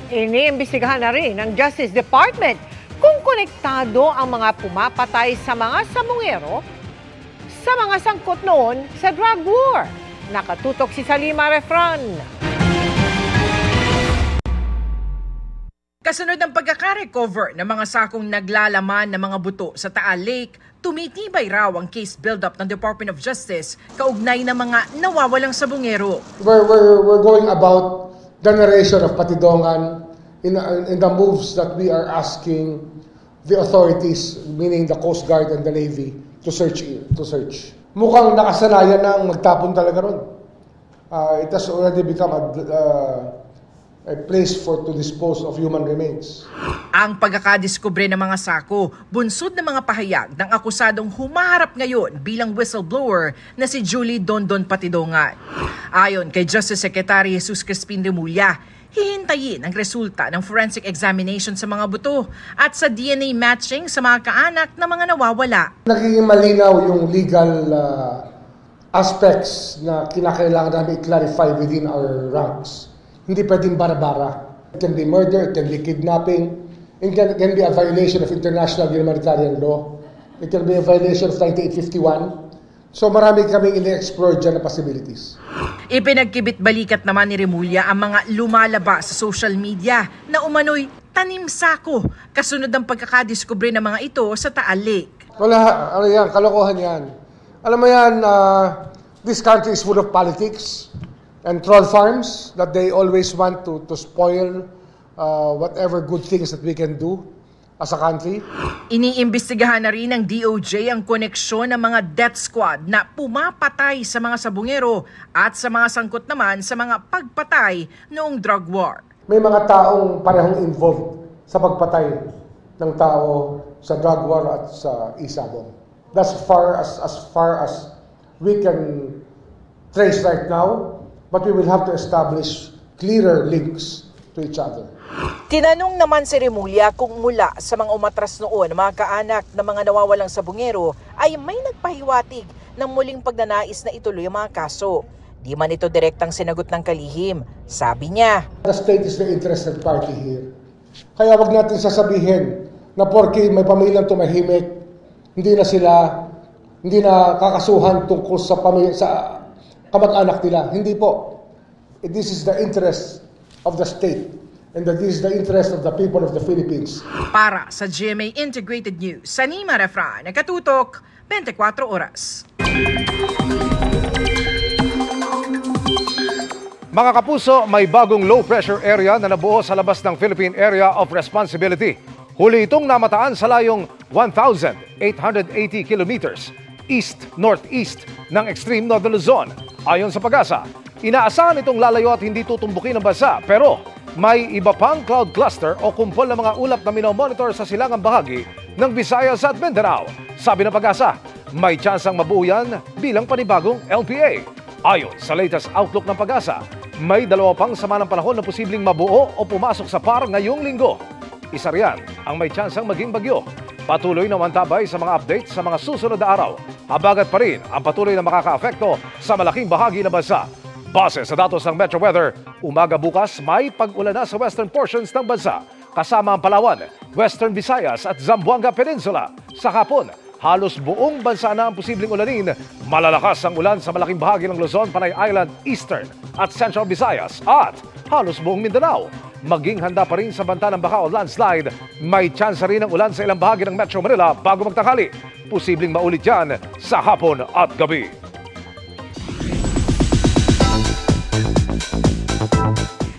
Iniimbestigahan na rin ng Justice Department kung konektado ang mga pumapatay sa mga sabungero sa mga sangkot noon sa drug war. Nakatutok si Salima Refran. Kasunod ng pagkakarecover ng mga sakong naglalaman ng mga buto sa Taal Lake, tumitibay raw ang case build-up ng Department of Justice kaugnay ng mga nawawalang sabungero. We're going about the narration of Patidongan in the moves that we are asking the authorities, meaning the Coast Guard and the Navy, to search. Mukhang nakasanayan na ang magtapon talaga ron. It has already become a place to dispose of human remains. Ang pagkakadiskubre ng mga sako, bunsod ng mga pahayag ng akusadong humaharap ngayon bilang whistleblower na si Julie Dondon Patidongan. Ayon kay Justice Secretary Jesus Crispin Remulla, hihintayin ang resulta ng forensic examination sa mga buto at sa DNA matching sa mga kaanak na mga nawawala. Nagiging malinaw yung legal aspects na kinakailangan namin i-clarify within our ranks. Hindi pwedeng bara-bara. It can be murder, it can be kidnapping, it can be a violation of international humanitarian law, it can be a violation of 1951. So marami kaming ini-explore dyan na possibilities. Ipinagkibit-balikat naman ni Remulla ang mga lumalabas sa social media na umano'y tanim sako kasunod ng pagkakadiskubre ng mga ito sa Taal Lake. Wala, ano yan, kalokohan yan. Alam mo yan, this country is full of politics and troll farms that they always want to spoil whatever good things that we can do as a country. Iniimbestigahan na rin ng DOJ ang koneksyon ng mga death squad na pumapatay sa mga sabungero at sa mga sangkot naman sa mga pagpatay noong drug war. May mga taong parehong involved sa pagpatay ng tao sa drug war at sa isabong. That's as far as we can trace right now, but we will have to establish clearer links to each other. Tinanong naman si Remulla kung mula sa mga umatras noon mga kaanak ng mga nawawalang sabungero ay may nagpahiwatig ng muling pagnanais na ituloy ang mga kaso. Di man ito direktang sinagot ng kalihim. Sabi niya, the state is the interested party here. Kaya wag natin sasabihin na porke may pamilyang tumahimik, hindi na kakasuhan tungkol sa pamilya, sa kamag-anak nila. Hindi po. This is the interest of the state. And that is the interest of the people of the Philippines. Para sa GMA Integrated News, Salima Refran, Nakatutok, 24 Oras. Mga kapuso, may bagong low-pressure area na nabuo sa labas ng Philippine Area of Responsibility. Huli itong namataan sa layong 1,880 kilometers east-northeast ng extreme northern Luzon. Ayon sa Pag-asa, inaasahan itong lalayo at hindi tutumbukin ng bansa, pero may iba pang cloud cluster o kumpol ng mga ulap na minomonitor sa silangang bahagi ng Visayas at Mindanao. Sabi ng Pag-asa, may tsansang mabuo yan bilang panibagong LPA. Ayon sa latest outlook ng Pag-asa, may dalawa pang sama ng panahon na posibleng mabuo o pumasok sa PAR ngayong linggo. Isa riyan ang may tsansang maging bagyo. Patuloy na mantabay sa mga update sa mga susunod na araw. Habagat pa rin ang patuloy na makakaapekto sa malaking bahagi ng bansa. Base sa datos ng Metro Weather, umaga bukas may pag-ulan na sa western portions ng bansa, kasama ang Palawan, Western Visayas at Zamboanga Peninsula. Sa hapon, halos buong bansa na ang posibleng ulanin. Malalakas ang ulan sa malaking bahagi ng Luzon, Panay Island, Eastern at Central Visayas at halos buong Mindanao. Maging handa pa rin sa banta ng baka o landslide. May tsansa rin ng ulan sa ilang bahagi ng Metro Manila bago magtanghali. Posibleng maulit yan sa hapon at gabi.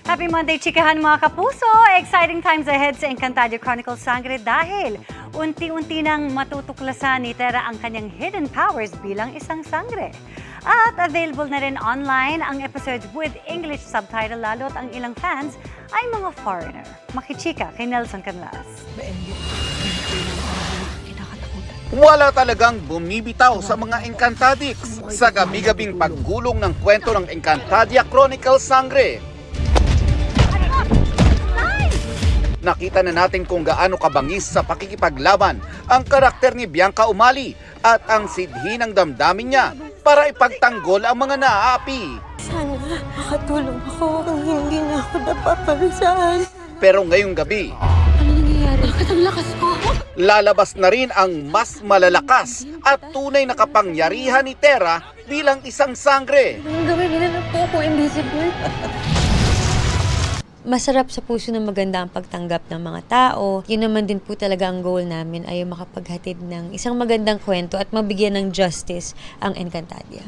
Happy Monday, chikahan mga kapuso! Exciting times ahead sa Encantadia Chronicles Sangre dahil unti-unti nang matutuklasan ni Tera ang kanyang hidden powers bilang isang sangre. At available na rin online ang episodes with English subtitle lalo't ang ilang fans ay mga foreigner. Makichika kay Nelson Canlas. Wala talagang bumibitaw sa mga Encantadics sa gabi-gabing paggulong ng kwento ng Encantadia Chronicles Sangre. Nakita na natin kung gaano kabangis sa pakikipaglaban ang karakter ni Bianca Umali at ang sidhi ng damdamin niya para ipagtanggol ang mga naaapi. Sana makatulong ako kung hindi na ako napaparusahan. Pero ngayong gabi, Ano nangyayari? Bakit ang lakas ko? lalabas na rin ang mas malalakas at tunay na kapangyarihan ni Tera bilang isang sangre. Anong gawin? Hinanap po ako invisible. Masarap sa puso na maganda ang pagtanggap ng mga tao. Yun naman din po talaga ang goal namin ay makapaghatid ng isang magandang kwento at mabigyan ng justice ang Encantadia.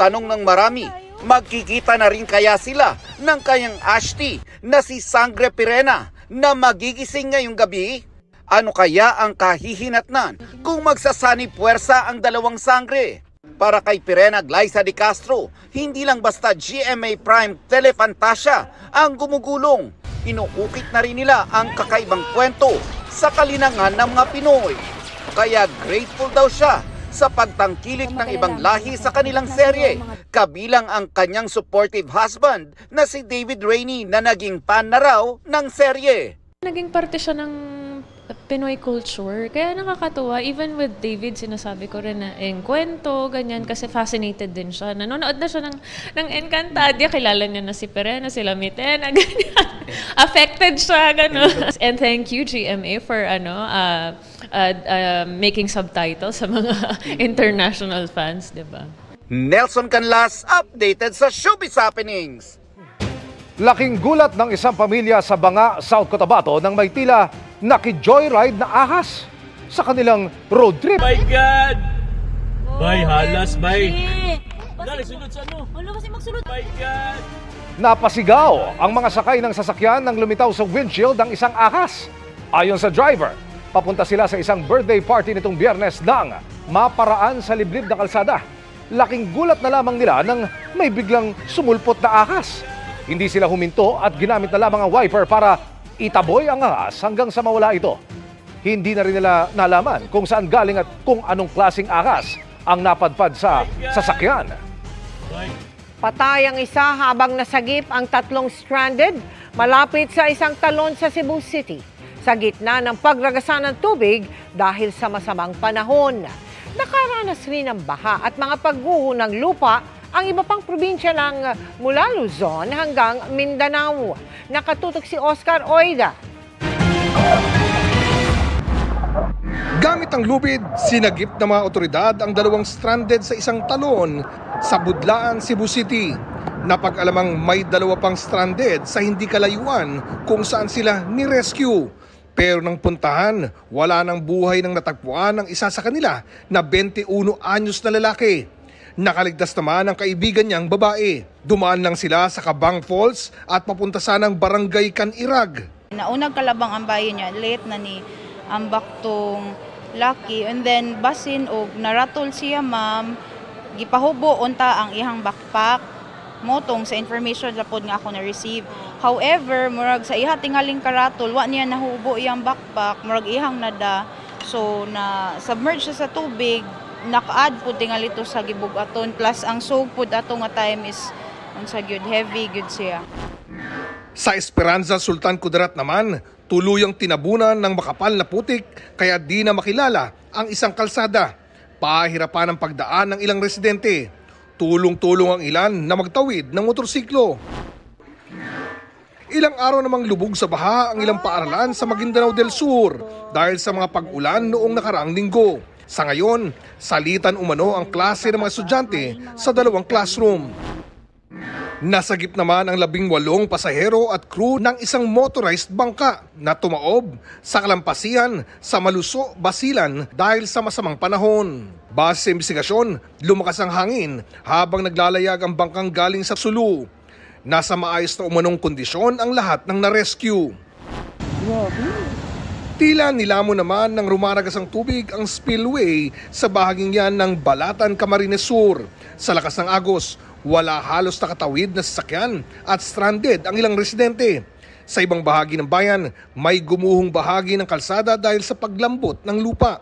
Tanong ng marami, magkikita na rin kaya sila ng kanyang Ashti na si Sangre Pirena na magigising ngayong gabi? Ano kaya ang kahihinatnan kung magsasani puwersa ang dalawang sangre? Para kay Pirena Glyza de Castro, hindi lang basta GMA Prime Telefantasia ang gumugulong. Inuukit na rin nila ang kakaibang kwento sa kalinangan ng mga Pinoy. Kaya grateful daw siya sa pagtangkilik ng ibang lahi sa kanilang serye, kabilang ang kanyang supportive husband na si David Rainey na naging fan na raw ng serye. Naging parte siya ng Pinoy culture. Kaya nakakatuwa. Even with David, sinasabi ko rin na kwento, ganyan, kasi fascinated din siya. Nanonood na siya ng Encantadia. Kilala niya na si Pirena, si Lamitena, ganyan. Affected siya, gano'n. And thank you, GMA, for making subtitles sa mga international fans, di ba? Nelson Canlas, updated sa Showbiz Happenings. Laking gulat ng isang pamilya sa Banga, South Cotabato nang may tila naki-joyride na ahas sa kanilang road trip. My God! Bay, halas, bay. Dali, sunod sa ano? Wala kasi magsunod. My God! Napasigaw ang mga sakay ng sasakyan nang lumitaw sa windshield ng isang ahas. Ayon sa driver, papunta sila sa isang birthday party nitong Biyernes nang maparaan sa liblib na kalsada. Laking gulat na lamang nila nang may biglang sumulpot na ahas. Hindi sila huminto at ginamit na lamang ang wiper para itaboy ang ahas hanggang sa mawala ito. Hindi na rin nila nalaman kung saan galing at kung anong klaseng ahas ang napadpad sa sasakyan. Patay ang isa habang nasagip ang tatlong stranded malapit sa isang talon sa Cebu City sa gitna ng pagragasa ng tubig dahil sa masamang panahon. Nakaranas rin ng baha at mga pagguho ng lupa ang iba pang probinsya ng mula Luzon hanggang Mindanao. Nakatutok si Oscar Oida. Gamit ang lubid, sinagip ng mga otoridad ang dalawang stranded sa isang talon sa Budlaan, Cebu City. Napag-alamang may dalawa pang stranded sa hindi kalayuan kung saan sila ni-rescue. Pero nang puntahan, wala nang buhay nang natagpuan ang isa sa kanila na 21 anyos na lalaki. Nakaligtas naman ang kaibigan niyang babae. Dumaan lang sila sa Cabang Falls at papunta sanang Barangay Canirag. Naunang kalabang ang bayan niya, late na ni ambak tong laki. And then basin og naratol siya ma'am, gipahubo unta ang ihang backpack. Motong sa information lapod nga ako na-receive. However, murag sa iha tingaling karatol, wa niya nahubo iyang backpack, murag ihang nada. So na submerge siya sa tubig. Naka-add po tingali ito sa gibug-aton plus ang sug po ato nga time is unsa gyud heavy gyud siya. Sa Esperanza, Sultan Kudarat naman, tuluyang tinabunan ng makapal na putik kaya di na makilala ang isang kalsada. Pahirapan ang pagdaan ng ilang residente. Tulong-tulong ang ilan na magtawid ng motorsiklo. Ilang araw namang lubog sa baha ang ilang paaralan sa Maguindanao del Sur dahil sa mga pag-ulan noong nakaraang linggo. Sa ngayon, salitan umano ang klase ng mga estudyante sa dalawang classroom. Nasagip naman ang 18 pasahero at crew ng isang motorized bangka na tumaob sa kalampasihan sa Maluso, Basilan dahil sa masamang panahon. Base sa investigasyon, lumakas ang hangin habang naglalayag ang bangkang galing sa Sulu. Nasa maayos na umanong kondisyon ang lahat ng na-rescue. Tila nilamon naman ng rumaragas ang tubig ang spillway sa bahaging yan ng Balatan, Camarines Sur. Sa lakas ng agos, wala halos nakatawid na sasakyan at stranded ang ilang residente. Sa ibang bahagi ng bayan, may gumuhong bahagi ng kalsada dahil sa paglambot ng lupa.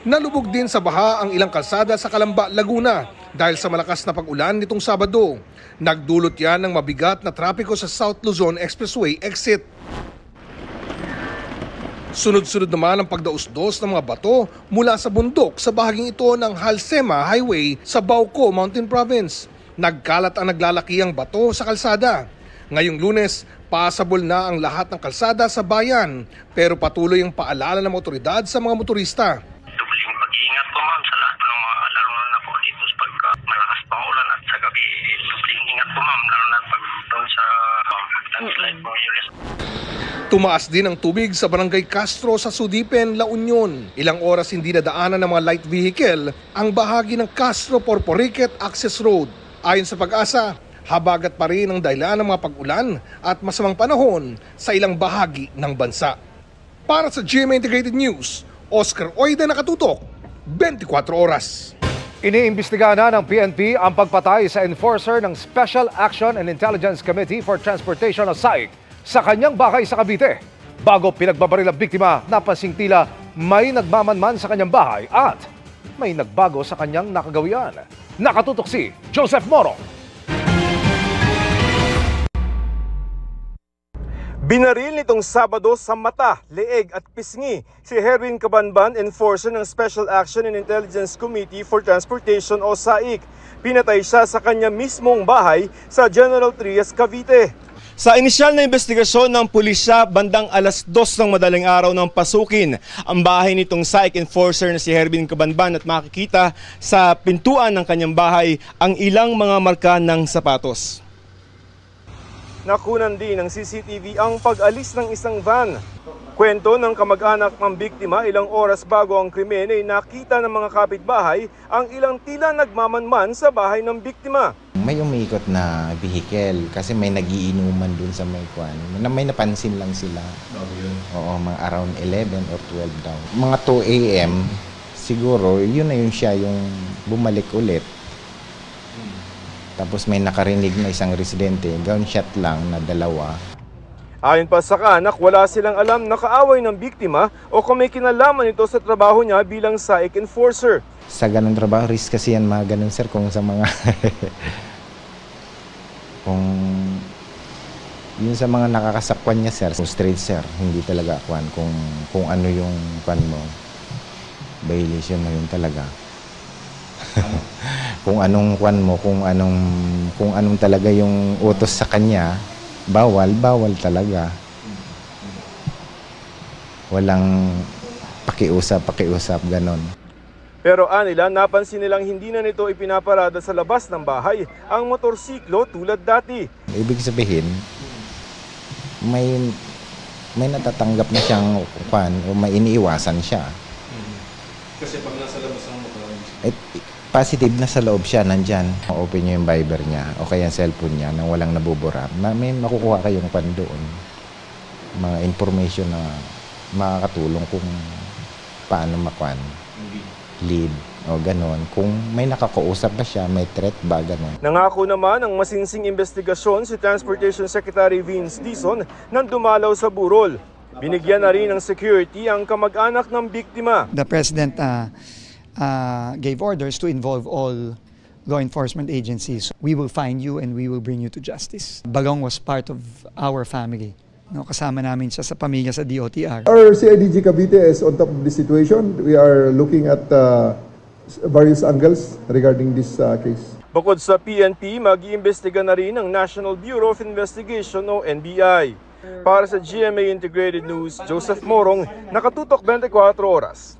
Nalubog din sa baha ang ilang kalsada sa Calamba, Laguna dahil sa malakas na pag-ulan nitong Sabado. Nagdulot yan ng mabigat na trapiko sa South Luzon Expressway exit. Sunod-sunod naman ang pagdaos-dos ng mga bato mula sa bundok sa bahaging ito ng Halsema Highway sa Bauco, Mountain Province. Nagkalat ang naglalakihang bato sa kalsada. Ngayong Lunes, passable na ang lahat ng kalsada sa bayan pero patuloy ang paalala ng otoridad sa mga motorista. Dubling pag-iingat po ma'am sa lahat ng mga lalo na po dito pagka malakas pang ulan at sa gabi. Dubling ingat po ma'am lalo na pag doon sa landslide po. Tumaas din ang tubig sa Barangay Castro sa Sudipen, La Union. Ilang oras hindi nadaanan ng mga light vehicle ang bahagi ng Castro Porporiquet Access Road. Ayon sa Pag-asa, habagat pa rin ang dahilan ng mga pag-ulan at masamang panahon sa ilang bahagi ng bansa. Para sa GMA Integrated News, Oscar Oida, nakatutok, 24 oras. Iniimbestigahan na ng PNP ang pagpatay sa enforcer ng Special Action and Intelligence Committee for Transportation o SAIC sa kanyang bahay sa Cavite. Bago pinagbabaril ang biktima, napansing tila may nagmamanman sa kanyang bahay at may nagbago sa kanyang nakagawian. Nakatutok si Joseph Moro. Binaril nitong Sabado sa mata, leeg at pisngi si Herwin Cabanban, enforcer ng Special Action and Intelligence Committee for Transportation o SAIC. Pinatay siya sa kanya mismong bahay sa General Trias, Cavite. Sa inisyal na investigasyon ng pulisya, bandang 2:00 ng madaling araw ng pasukin ang bahay nitong SAIC enforcer na si Herwin Cabanban at makikita sa pintuan ng kanyang bahay ang ilang mga marka ng sapatos. Nakunan din ng CCTV ang pag-alis ng isang van. Kwento ng kamag-anak ng biktima, ilang oras bago ang krimen ay nakita ng mga kapitbahay ang ilang tila nagmamanman sa bahay ng biktima. May umiikot na vehicle kasi may nagiinuman dun sa may kwan. May napansin lang sila. Oo, mga around 11 or 12 daw. Mga 2 a.m. siguro, yun na yun siya yung bumalik ulit. Tapos may nakarinig na isang residente, gunshot lang na 2. Ayon pa sa kaanak, wala silang alam na kaaway ng biktima o kung may kinalaman ito sa trabaho niya bilang SAIC enforcer. Sa ganung trabaho, risk kasi yan mga ganun sir, kung sa mga kung yun sa mga nakakasakwan niya sir, kung straight sir, hindi talaga kwan, kung ano yung kwan mo, violation mo yun talaga. Kung anong kwan mo, kung anong talaga yung utos sa kanya, bawal talaga. Walang pakiusap ganon. Pero anila, napansin nilang hindi na nito ipinaparada sa labas ng bahay ang motorsiklo tulad dati. Ibig sabihin, may natatanggap na siyang kwan o may iniiwasan siya. Kasi pag nasa labas ang motor, positive na sa loob siya, nandyan. Open niyo yung Viber niya o kaya cellphone niya nang walang nabubura. May makukuha kayong pan doon. Mga information na makakatulong kung paano makwan. Lead o ganon. Kung may nakakausap ba siya, may threat ba, ganon. Nangako naman ang masinsing investigasyon si Transportation Secretary Vince Dizon nang dumalaw sa burol. Binigyan na rin ng security ang kamag-anak ng biktima. The President gave orders to involve all law enforcement agencies. We will find you and we will bring you to justice. Bagong was part of our family. No, kasama namin siya sa pamilya sa DOTR. Our CIDG Cavite is on top of the situation. We are looking at various angles regarding this case. Bukod sa PNP, mag-iimbestiga na rin ang National Bureau of Investigation o NBI. Para sa GMA Integrated News, Joseph Morong, nakatutok 24 oras.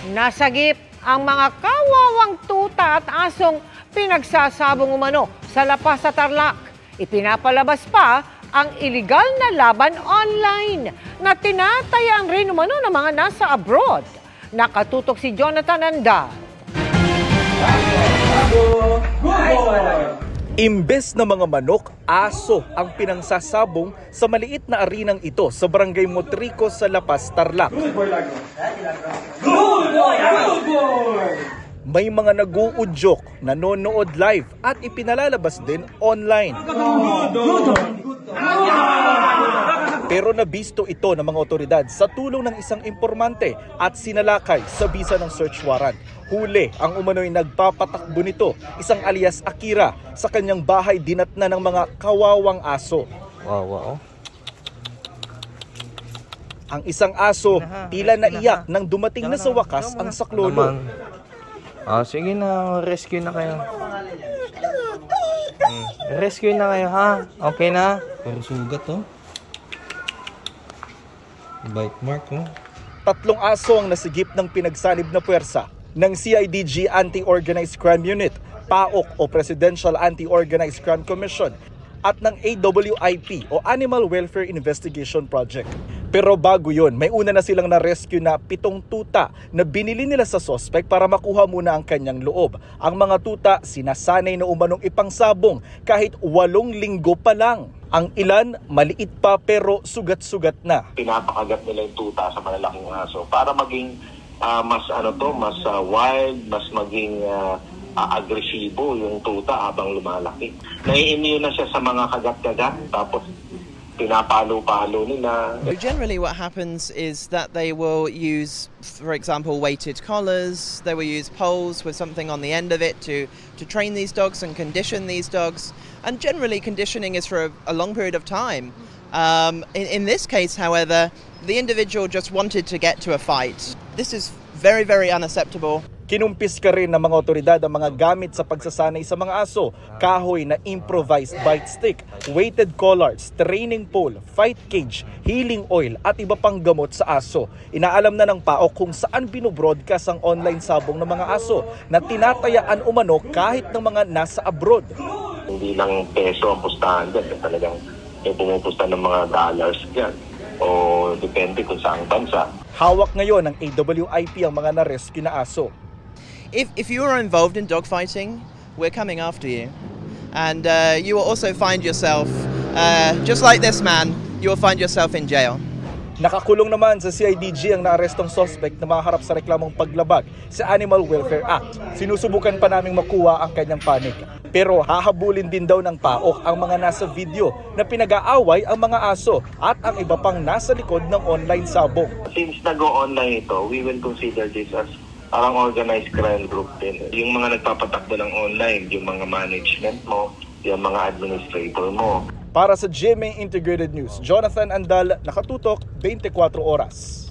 Nasagip ang mga kawawang tuta at asong pinagsasabong umano sa lapas sa Tarlac. Ipinapalabas pa ang iligal na laban online na tinatayaan rin umano ng mga nasa abroad. Nakatutok si Jonathan Anda. Imbes na mga manok, aso ang pinangsasabong sa maliit na arinang ito sa Barangay Motrico sa Lapas, Tarlac. May mga nag-uudyok, nanonood live at ipinalalabas din online. Pero nabisto ito ng mga otoridad sa tulong ng isang informante at sinalakay sa bisa ng search warrant. Huli ang umano'y nagpapatakbo nito, isang alias Akira, sa kanyang bahay dinatna ng mga kawawang aso. Wow. Ang isang aso tila naiyak nang dumating na sa wakas ang saklolo. Sige na, rescue na kayo. Rescue na kayo, ha? Okay na? Pero sugat, oh. Bite mark, oh. 3 aso ang nasigip ng pinagsanib na puwersa ng CIDG Anti-Organized Crime Unit, PAOK o Presidential Anti-Organized Crime Commission, at ng AWIP o Animal Welfare Investigation Project. Pero bago yon, may una na silang na-rescue na 7 tuta na binili nila sa suspect para makuha muna ang kanyang loob. Ang mga tuta sinasanay na umanong ipangsabong kahit 8 linggo pa lang. Ang ilan, maliit pa pero sugat-sugat na. Pinapakagat nila yung tuta sa malalaking aso para maging mas wild, mas maging agresibo yung tuta habang lumalaki. Nai-immune na siya sa mga kagat-kagat, tapos pinapalo-palo nila. Generally what happens is that they will use, for example, weighted collars. They will use poles with something on the end of it to train these dogs and condition these dogs. And generally conditioning is for a long period of time. In this case, however, the individual just wanted to get to a fight. This is very, very unacceptable. Kinumpis ka rin ng mga otoridad ang mga gamit sa pagsasanay sa mga aso, kahoy na improvised bite stick, weighted collars, training pole, fight cage, healing oil at iba pang gamot sa aso. Inaalam na ng PAOK kung saan binobroadcast ang online sabong ng mga aso na tinatayaan umano kahit ng mga nasa abroad. Hindi lang peso ang pustahan dyan, talagang pumupusta ng mga dollars dyan o depende kung saang bansa. Hawak ngayon ng AWIP ang mga na-rescue na aso. If you are involved in dogfighting, we're coming after you. And you will also find yourself, just like this man, you will find yourself in jail. Nakakulong naman sa CIDG ang naarestong suspect na maharap sa reklamong paglabag sa Animal Welfare Act. Sinusubukan pa naming makuha ang kanyang panig. Pero hahabulin din daw ng PAOK ang mga nasa video na pinag-aaway ang mga aso at ang iba pang nasa likod ng online sabong. Since nag-o-online ito, we will consider this as parang organized crime group din. Yung mga nagpapatakbo ng online, yung mga management mo, yung mga administrator mo. Para sa GMA Integrated News, Jonathan Andal, nakatutok 24 oras.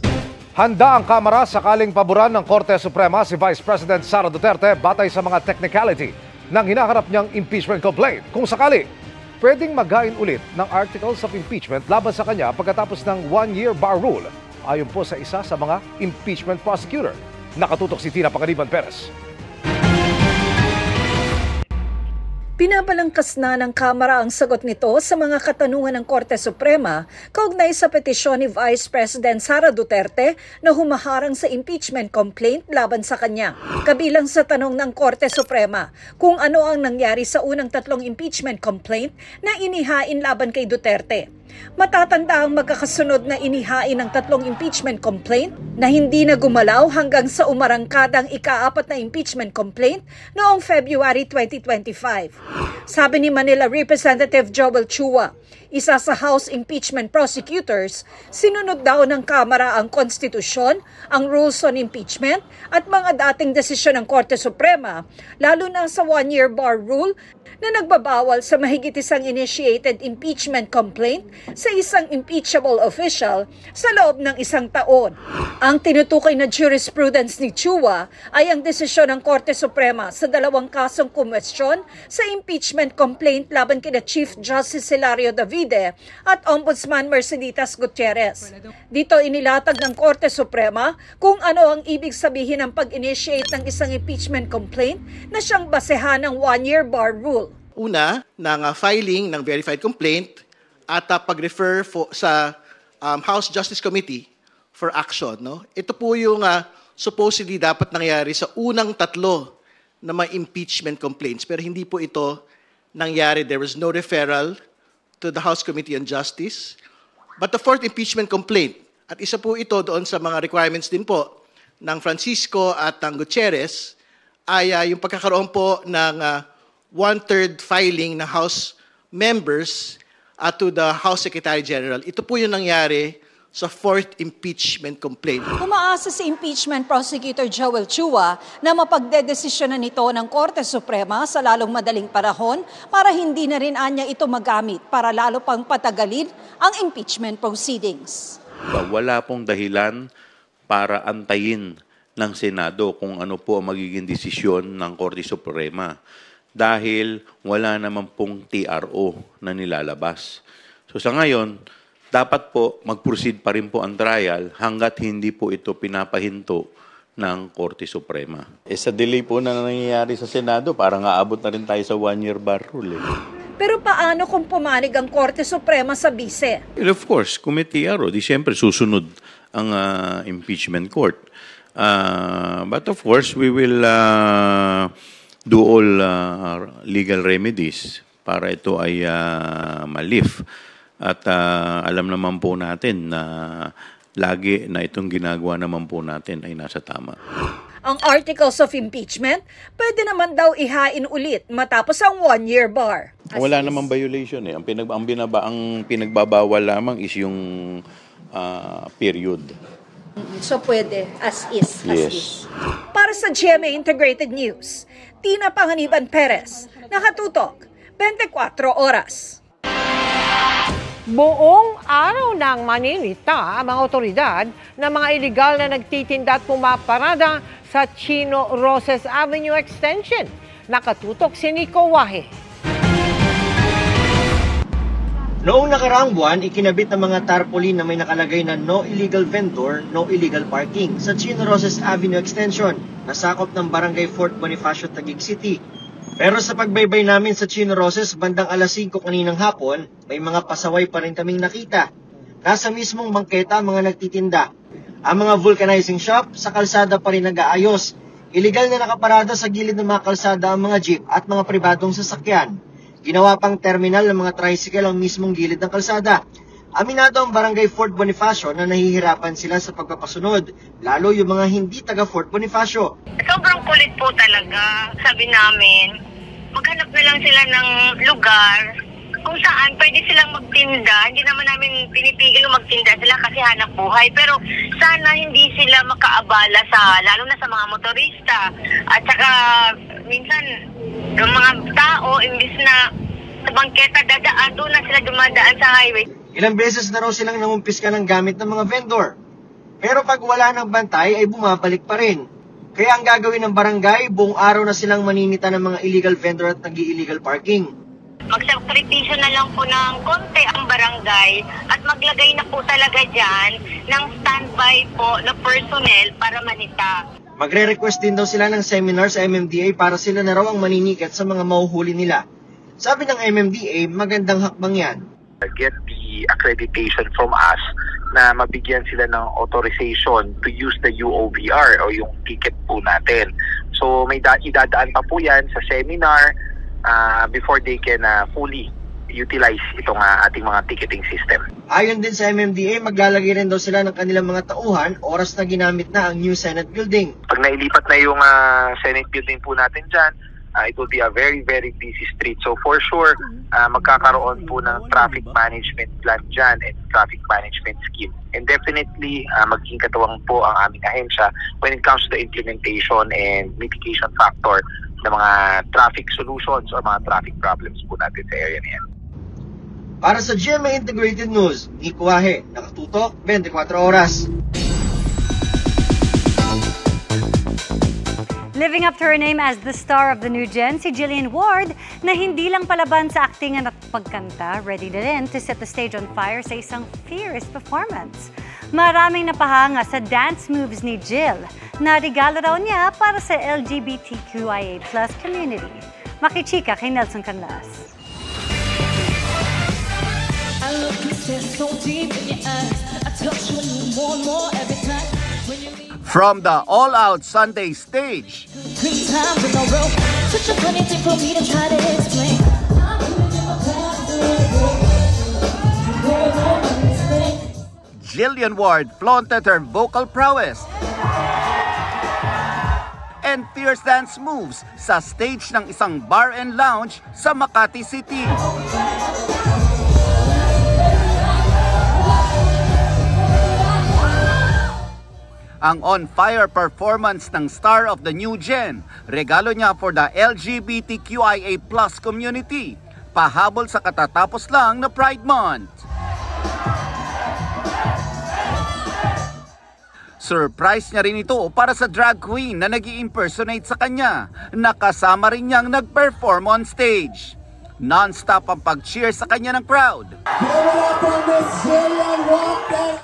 Handa ang Kamara sakaling paboran ng Korte Suprema si Vice President Sara Duterte batay sa mga technicality ng hinaharap niyang impeachment complaint. Kung sakali, pwedeng maghain ulit ng articles of impeachment laban sa kanya pagkatapos ng 1-year bar rule. Ayon po sa isa sa mga impeachment prosecutor. Nakatutok si Tina Pangaliban Perez. Pinabalangkas na ng Kamara ang sagot nito sa mga katanungan ng Korte Suprema kaugnay sa petisyon ni Vice President Sara Duterte na humaharang sa impeachment complaint laban sa kanya. Kabilang sa tanong ng Korte Suprema kung ano ang nangyari sa unang 3 impeachment complaint na inihain laban kay Duterte. Matatanda ang magkakasunod na inihain ng 3 impeachment complaint na hindi na gumalaw hanggang sa umarangkadang ika-4 na impeachment complaint noong February 2025. Sabi ni Manila Representative Joel Chua, isa sa House Impeachment Prosecutors, sinunod daw ng Kamara ang konstitusyon, ang rules on impeachment at mga dating desisyon ng Korte Suprema, lalo na sa 1-year bar rule na nagbabawal sa mahigit isang initiated impeachment complaint sa isang impeachable official sa loob ng 1 taon. Ang tinutukoy na jurisprudence ni Chua ay ang desisyon ng Korte Suprema sa 2 kasong kumwestiyon sa impeachment complaint laban kina Chief Justice Hilario Davide at Ombudsman Merceditas Gutierrez. Dito inilatag ng Korte Suprema kung ano ang ibig sabihin ng pag-initiate ng isang impeachment complaint na siyang basehan ng 1-year bar rule. Una, ng filing ng verified complaint at pag-refer sa House Justice Committee for action. No? Ito po yung supposedly dapat nangyari sa unang 3 na may impeachment complaints. Pero hindi po ito nangyari. There was no referral to the House Committee on Justice. But the 4th impeachment complaint, at isa po ito doon sa mga requirements din po ng Francisco at ng Gutierrez, ay yung pagkakaroon po ng 1/3 filing ng House members to the House Secretary General. Ito po yung nangyari sa 4th impeachment complaint. Umaasa si impeachment prosecutor Joel Chua na mapagdedesisyonan nito ng Korte Suprema sa lalong madaling panahon para hindi na rin anya ito magamit para lalo pang patagalin ang impeachment proceedings. Wala pong dahilan para antayin ng Senado kung ano po ang magiging desisyon ng Korte Suprema. dahil wala naman pong TRO na nilalabas. So sa ngayon, dapat po mag-proceed pa rin po ang trial hanggat hindi po ito pinapahinto ng Korte Suprema. Sa delay po na nangyayari sa Senado, parang aabot na rin tayo sa 1-year bar rule. Pero paano kung pumanig ang Korte Suprema sa bise? Well, of course, kung may TRO, di siyempre susunod ang impeachment court. But of course, we will do all legal remedies para ito ay ma-lift. At alam naman po natin na lagi na itong ginagawa naman po natin ay nasa tama. Ang articles of impeachment, pwede naman daw ihain ulit matapos ang 1-year bar. Wala namang violation eh. Ang pinagbabawal lamang is yung period. So pwede, as is. Yes. Para sa GMA Integrated News, Tina Panganiban Perez, nakatutok, 24 oras. Buong araw nang maninita ang mga otoridad na mga iligal na nagtitinda at pumaparada sa Chino Roses Avenue Extension. Nakatutok si Nico Wahe. Noong nakaraang buwan, ikinabit ng mga tarpaulin na may nakalagay na no illegal vendor, no illegal parking sa Chino Roses Avenue Extension na sakop ng Barangay Fort Bonifacio, Taguig City. Pero sa pagbaybay namin sa Chino Roses bandang alas 5 kaninang hapon, may mga pasaway pa rin kaming nakita. Nasa mismong bangketa ang mga nagtitinda. Ang mga vulcanizing shop sa kalsada pa rin nag-aayos. Illegal na nakaparada sa gilid ng mga kalsada ang mga jeep at mga pribadong sasakyan. Ginawa pang terminal ng mga tricycle ang mismong gilid ng kalsada. Aminado ang Barangay Fort Bonifacio na nahihirapan sila sa pagpapasunod, lalo yung mga hindi taga Fort Bonifacio. Sobrang kulit po talaga. Sabi namin, maghanap na lang sila ng lugar kung saan pwede silang magtinda. Hindi naman namin pinipigil magtinda sila kasi hanap buhay. Pero sana hindi sila makaabala lalo na sa mga motorista. At saka minsan, yung mga tao, imbis na sa bangketa dadaan, doon na sila dumadaan sa highway. Ilang beses na raw silang namumpiska ng gamit ng mga vendor. Pero pag wala ng bantay ay bumabalik pa rin. Kaya ang gagawin ng barangay, buong araw na silang maninita ng mga illegal vendor at nag-illegal parking. Magsakripisyo na lang po ng konti ang barangay at maglagay na po talaga dyan ng standby po na personnel para manita. Magre-request din daw sila ng seminar sa MMDA para sila na raw ang maninikat sa mga mahuhuli nila. Sabi ng MMDA, magandang hakbang yan. Get the accreditation from us na mabigyan sila ng authorization to use the UOVR o yung ticket po natin. So may idadaan pa po yan sa seminar before they can fully utilize itong ating mga ticketing system. Ayon din sa MMDA, maglalagay rin daw sila ng kanilang mga tauhan oras na ginamit na ang new Senate building. Pag nailipat na yung Senate building po natin dyan, it will be a very, very busy street. So for sure, magkakaroon po ng traffic management plan dyan and traffic management scheme. And definitely, magiging katuwang po ang aming ahensya when it comes to the implementation and mitigation factor ng mga traffic solutions or mga traffic problems po natin sa area na yan. Para sa GMA Integrated News, Nico Wahe, nakatutok 24 oras. Living up to her name as the star of the new gen, si Jillian Ward, na hindi lang palaban sa aktingan at pagkanta, ready na rin to set the stage on fire sa isang fierce performance. Maraming napahanga sa dance moves ni Jill, na regalo raw niya para sa LGBTQIA+ community. Makichika kay Nelson Canlas. From the all-out Sunday stage, Jillian Ward flaunted her vocal prowess and fierce dance moves sa stage ng isang bar and lounge sa Makati City. Ang on-fire performance ng star of the new gen, regalo niya for the LGBTQIA+ community, pahabol sa katatapos lang na Pride Month. Surprise niya rin ito para sa drag queen na nag-i-impersonate sa kanya. Nakasama rin niyang nag-perform on stage. Non-stop ang pag-cheer sa kanya ng crowd.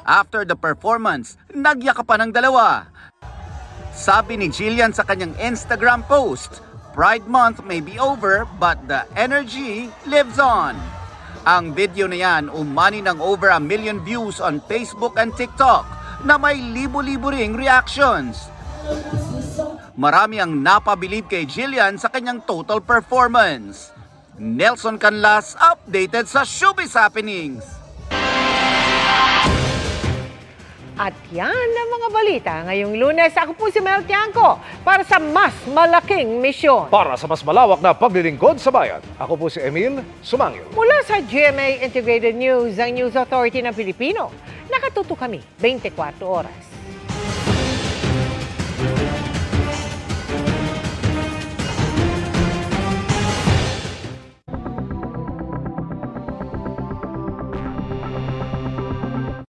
After the performance, nagyakapan ang dalawa. Sabi ni Jillian sa kanyang Instagram post, Pride Month may be over but the energy lives on. Ang video na yan umani ng over 1 million views on Facebook and TikTok na may libo-libo ring reactions. Marami ang napabilib kay Jillian sa kanyang total performance. Nelson Canlas updated sa Showbiz Happenings. At yan ang mga balita ngayong Lunes. Ako po si Mel Tiangco para sa mas malaking misyon. Para sa mas malawak na paglilingkod sa bayan, ako po si Emil Sumangil. Mula sa GMA Integrated News, ang News Authority ng Pilipino, nakatuto kami 24 oras.